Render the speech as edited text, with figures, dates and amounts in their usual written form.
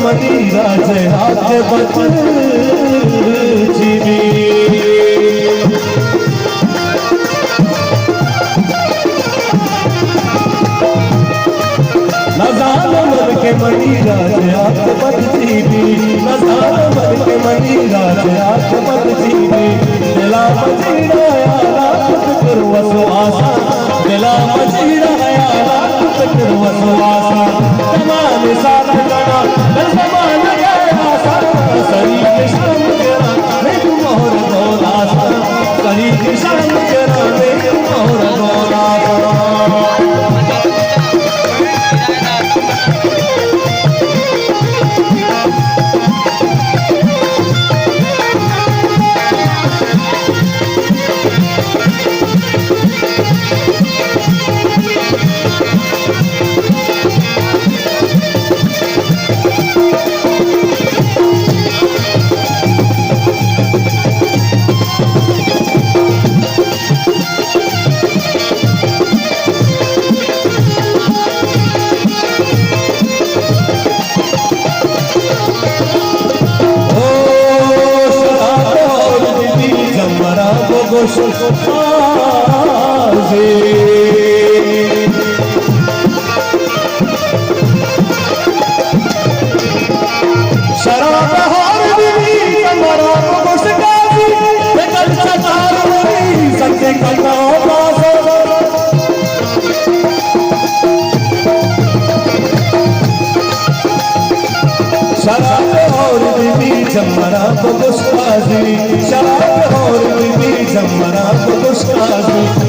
मदीरा से आके बच जीवी नजानो मन के मदीरा से आके बच जीवी नजानो मन के मदीरा से आके बच जीवी दिला मदीरा यारा फिक्र वसवासा दिला मदीरा यारा फिक्र वसवासा तमाम सारा गना ज़मान गया सारा सरी के शाम तेरा मैं तू मोहर दौला सारा सरी के शाम तेरा मैं तू मोहर दौला शराब हार दी हमारा मुस्काजी बेकल चतार हुई सत्य कला शराब और बीबी जमरा को मुस्काजी शराब और बीबी जमरा को मुस्काजी